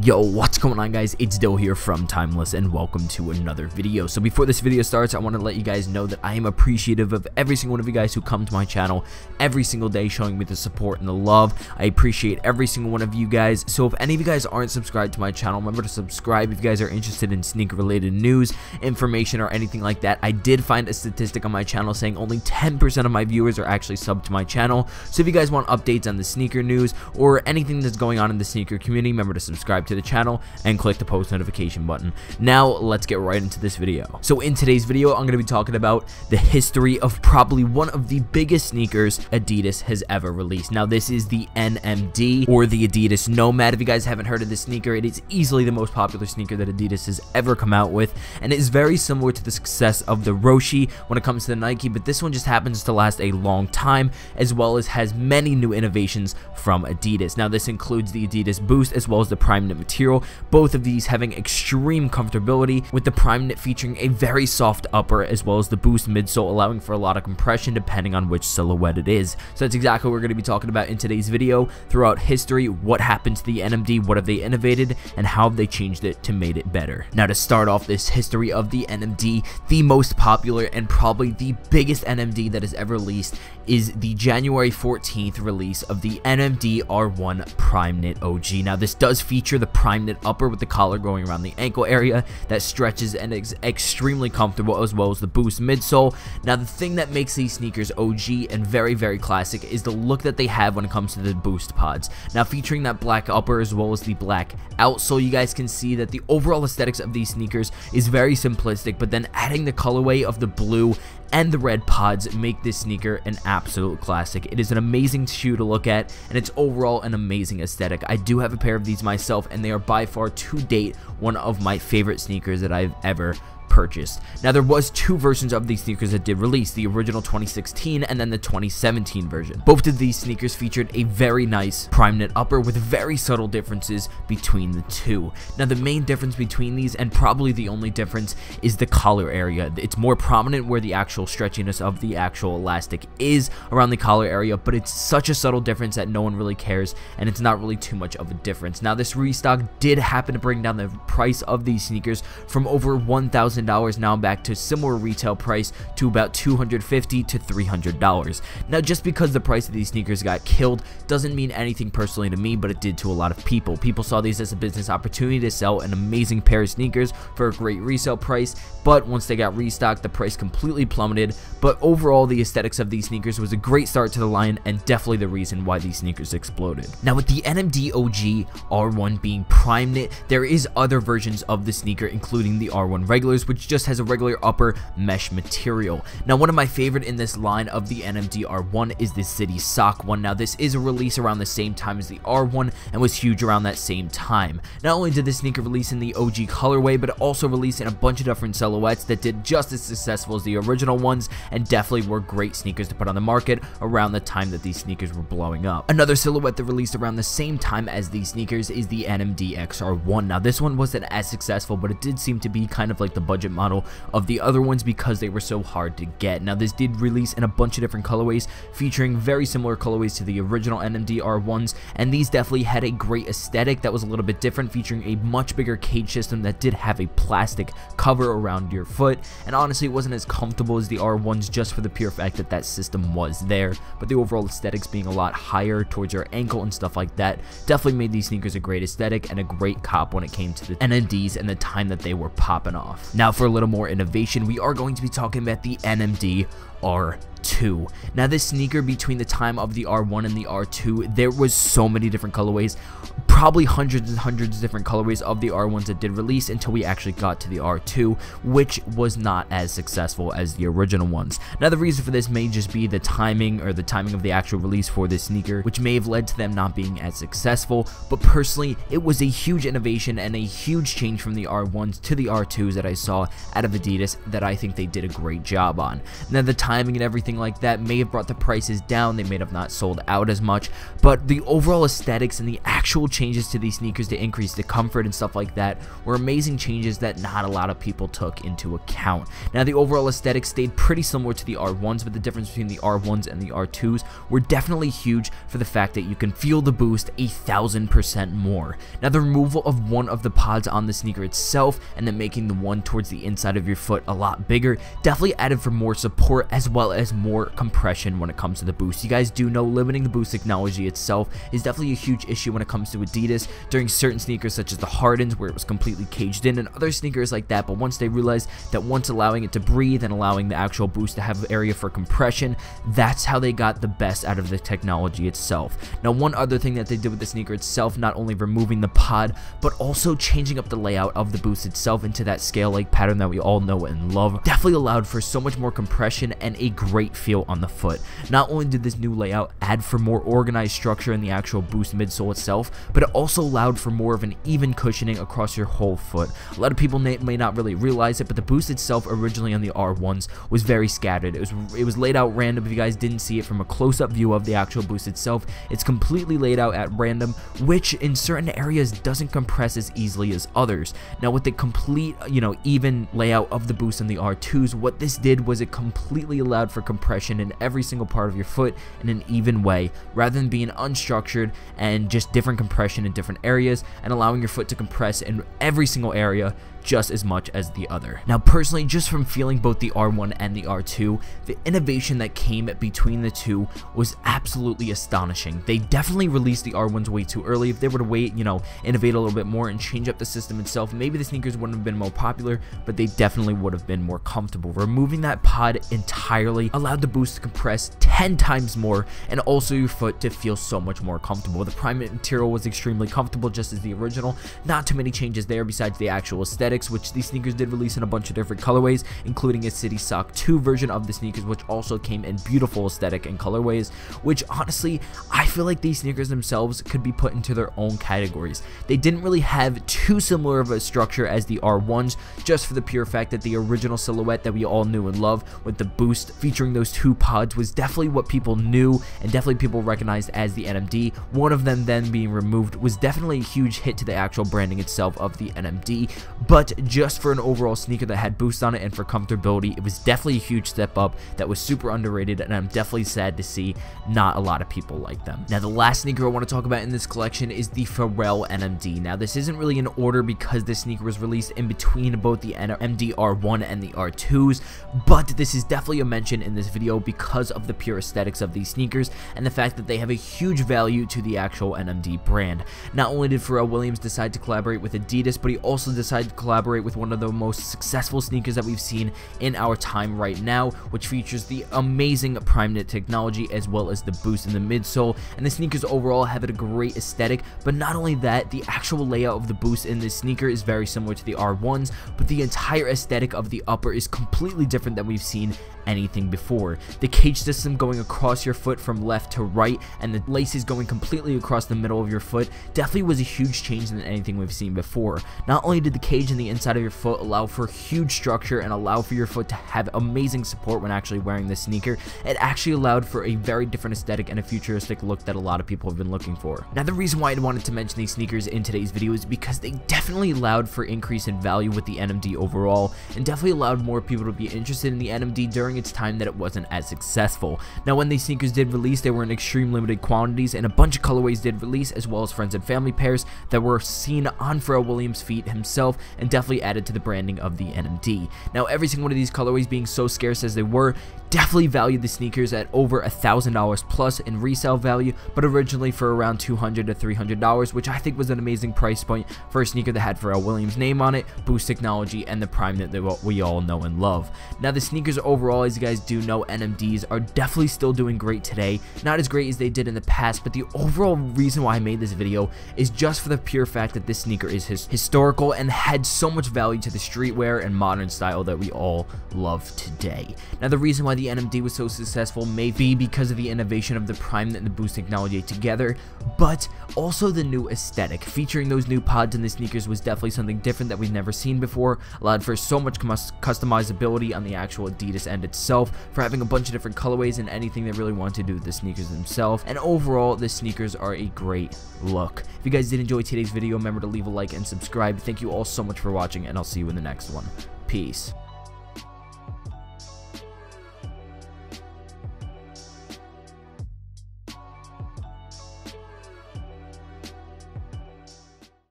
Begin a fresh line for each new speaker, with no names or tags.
Yo, what's going on, guys? It's Dill here from Timeless, and welcome to another video. So before this video starts, I want to let you guys know that I am appreciative of every single one of you guys who come to my channel every single day, showing me the support and the love. I appreciate every single one of you guys. So if any of you guys aren't subscribed to my channel, remember to subscribe if you guys are interested in sneaker related news, information, or anything like that. I did find a statistic on my channel saying only 10% of my viewers are actually subbed to my channel. So if you guys want updates on the sneaker news or anything that's going on in the sneaker community, remember to subscribe to the channel and click the post notification button. Now let's get right into this video. So in today's video, I'm going to be talking about the history of probably one of the biggest sneakers Adidas has ever released. Now this is the Nmd, or the Adidas Nmd. If you guys haven't heard of this sneaker, it is easily the most popular sneaker that Adidas has ever come out with, and it is very similar to the success of the Roshi when it comes to the Nike, but this one just happens to last a long time, as well as has many new innovations from Adidas. Now this includes the Adidas Boost as well as the Primeknit material, both of these having extreme comfortability, with the Primeknit featuring a very soft upper as well as the Boost midsole allowing for a lot of compression depending on which silhouette it is. So that's exactly what we're going to be talking about in today's video. Throughout history, what happened to the Nmd, what have they innovated, and how have they changed it to made it better. Now to start off this history of the Nmd, the most popular and probably the biggest Nmd that is ever released is the January 14th release of the Nmd R1 Primeknit OG. Now this does feature the Primeknit upper with the collar going around the ankle area that stretches and is extremely comfortable, as well as the Boost midsole. Now the thing that makes these sneakers OG and very classic is the look that they have when it comes to the Boost pods. Now featuring that black upper as well as the black outsole, you guys can see that the overall aesthetics of these sneakers is very simplistic, but then adding the colorway of the blue and the red pods make this sneaker an absolute classic. It is an amazing shoe to look at, and it's overall an amazing aesthetic. I do have a pair of these myself, and they are by far to date one of my favorite sneakers that I've ever purchased. Now there was two versions of these sneakers that did release, the original 2016 and then the 2017 version. Both of these sneakers featured a very nice Primeknit upper with very subtle differences between the two. Now the main difference between these, and probably the only difference, is the collar area. It's more prominent where the actual stretchiness of the actual elastic is around the collar area, but it's such a subtle difference that no one really cares, and it's not really too much of a difference. Now this restock did happen to bring down the price of these sneakers from over $1,000 now back to similar retail price to about $250 to $300. Now just because the price of these sneakers got killed doesn't mean anything personally to me, but it did to a lot of people. People saw these as a business opportunity to sell an amazing pair of sneakers for a great resale price, but once they got restocked, the price completely plummeted. But overall, the aesthetics of these sneakers was a great start to the line, and definitely the reason why these sneakers exploded. Now with the Nmd OG R1 being Primeknit, there is other versions of the sneaker, including the R1 regulars, which just has a regular upper mesh material. Now one of my favorite in this line of the Nmd R1 is the City Sock one. Now this is a release around the same time as the R1 and was huge around that same time. Not only did this sneaker release in the OG colorway, but it also released in a bunch of different silhouettes that did just as successful as the original ones, and definitely were great sneakers to put on the market around the time that these sneakers were blowing up. Another silhouette that released around the same time as these sneakers is the Nmd Xr1. Now this one wasn't as successful, but it did seem to be kind of like the budget model of the other ones because they were so hard to get. Now this did release in a bunch of different colorways, featuring very similar colorways to the original Nmd R1s, and these definitely had a great aesthetic that was a little bit different, featuring a much bigger cage system that did have a plastic cover around your foot, and honestly it wasn't as comfortable as the R1s just for the pure fact that that system was there, but the overall aesthetics being a lot higher towards your ankle and stuff like that definitely made these sneakers a great aesthetic and a great cop when it came to the Nmds and the time that they were popping off. Now for a little more innovation, we are going to be talking about the Nmd R2. Now this sneaker, between the time of the R1 and the R2, there was so many different colorways, probably hundreds and hundreds of different colorways of the R1s that did release until we actually got to the R2, which was not as successful as the original ones. Now the reason for this may just be the timing, or the timing of the actual release for this sneaker, which may have led to them not being as successful, but personally it was a huge innovation and a huge change from the R1s to the R2s that I saw out of Adidas that I think they did a great job on. Now the timing and everything like that may have brought the prices down, they may have not sold out as much, but the overall aesthetics and the actual changes to these sneakers to increase the comfort and stuff like that were amazing changes that not a lot of people took into account. Now, the overall aesthetic stayed pretty similar to the R1s, but the difference between the R1s and the R2s were definitely huge for the fact that you can feel the boost 1,000% more. Now, the removal of one of the pods on the sneaker itself and then making the one towards the inside of your foot a lot bigger definitely added for more support as well as more compression when it comes to the boost. You guys do know limiting the boost technology itself is definitely a huge issue when it comes to Adidas during certain sneakers such as the Hardens, where it was completely caged in, and other sneakers like that. But once they realized that once allowing it to breathe and allowing the actual boost to have area for compression, that's how they got the best out of the technology itself. Now, one other thing that they did with the sneaker itself, not only removing the pod but also changing up the layout of the boost itself into that scale-like pattern that we all know and love, definitely allowed for so much more compression and a great feel on the foot. Not only did this new layout add for more organized structure in the actual boost midsole itself, but it also allowed for more of an even cushioning across your whole foot. A lot of people may not really realize it, but the boost itself originally on the R1s was very scattered. It was laid out random. If you guys didn't see it from a close-up view of the actual boost itself, it's completely laid out at random, which in certain areas doesn't compress as easily as others. Now, with the complete, even layout of the boost on the R2s, what this did was it completely allowed for compression in every single part of your foot in an even way, rather than being unstructured and just different compression in different areas and allowing your foot to compress in every single area just as much as the other. Now, personally, just from feeling both the R1 and the R2, the innovation that came between the two was absolutely astonishing. They definitely released the R1s way too early. If they were to wait, innovate a little bit more and change up the system itself, maybe the sneakers wouldn't have been more popular, but they definitely would have been more comfortable. Removing that pod entirely allowed the boost to compress 10 times more and also your foot to feel so much more comfortable. The Primeknit material was extremely comfortable, just as the original. Not too many changes there besides the actual aesthetic, which these sneakers did release in a bunch of different colorways, including a City Sock 2 version of the sneakers, which also came in beautiful aesthetic and colorways, which honestly, I feel like these sneakers themselves could be put into their own categories. They didn't really have too similar of a structure as the R1s, just for the pure fact that the original silhouette that we all knew and love with the boost featuring those two pods was definitely what people knew and definitely people recognized as the Nmd. One of them then being removed was definitely a huge hit to the actual branding itself of the Nmd, but just for an overall sneaker that had boost on it and for comfortability, it was definitely a huge step up that was super underrated, and I'm definitely sad to see not a lot of people like them. Now, the last sneaker I want to talk about in this collection is the Pharrell Nmd. Now, this isn't really in order because this sneaker was released in between both the Nmd R1 and the R2s, but this is definitely a mention in this video because of the pure aesthetics of these sneakers and the fact that they have a huge value to the actual Nmd brand. Not only did Pharrell Williams decide to collaborate with Adidas, but he also decided to collaborate with one of the most successful sneakers that we've seen in our time right now, which features the amazing Primeknit technology as well as the boost in the midsole, and the sneakers overall have a great aesthetic. But not only that, the actual layout of the boost in this sneaker is very similar to the R1s, but the entire aesthetic of the upper is completely different than we've seen anything before. The cage system going across your foot from left to right and the laces going completely across the middle of your foot definitely was a huge change than anything we've seen before. Not only did the cage in the inside of your foot allow for huge structure and allow for your foot to have amazing support when actually wearing this sneaker, it actually allowed for a very different aesthetic and a futuristic look that a lot of people have been looking for. Now, the reason why I wanted to mention these sneakers in today's video is because they definitely allowed for increase in value with the Nmd overall, and definitely allowed more people to be interested in the Nmd during its time that it wasn't as successful. Now, when these sneakers did release, they were in extreme limited quantities, and a bunch of colorways did release, as well as friends and family pairs that were seen on Pharrell Williams' feet himself, and definitely added to the branding of the Nmd. Now, every single one of these colorways being so scarce as they were, definitely valued the sneakers at over $1,000 plus in resale value, but originally for around $200 to $300, which I think was an amazing price point for a sneaker that had Pharrell Williams' name on it, boost technology, and the Primeknit that we all know and love. Now, the sneakers overall, as you guys do know, Nmds are definitely still doing great today. Not as great as they did in the past, but the overall reason why I made this video is just for the pure fact that this sneaker is historical and had so much value to the streetwear and modern style that we all love today. Now, the reason why the Nmd was so successful may be because of the innovation of the Primeknit and the Boost technology together, but also the new aesthetic. Featuring those new pods in the sneakers was definitely something different that we've never seen before, allowed for so much customizability on the actual Adidas end itself, for having a bunch of different colorways and anything they really want to do with the sneakers themselves, and overall, the sneakers are a great look. If you guys did enjoy today's video, remember to leave a like and subscribe. Thank you all so much for watching, and I'll see you in the next one. Peace.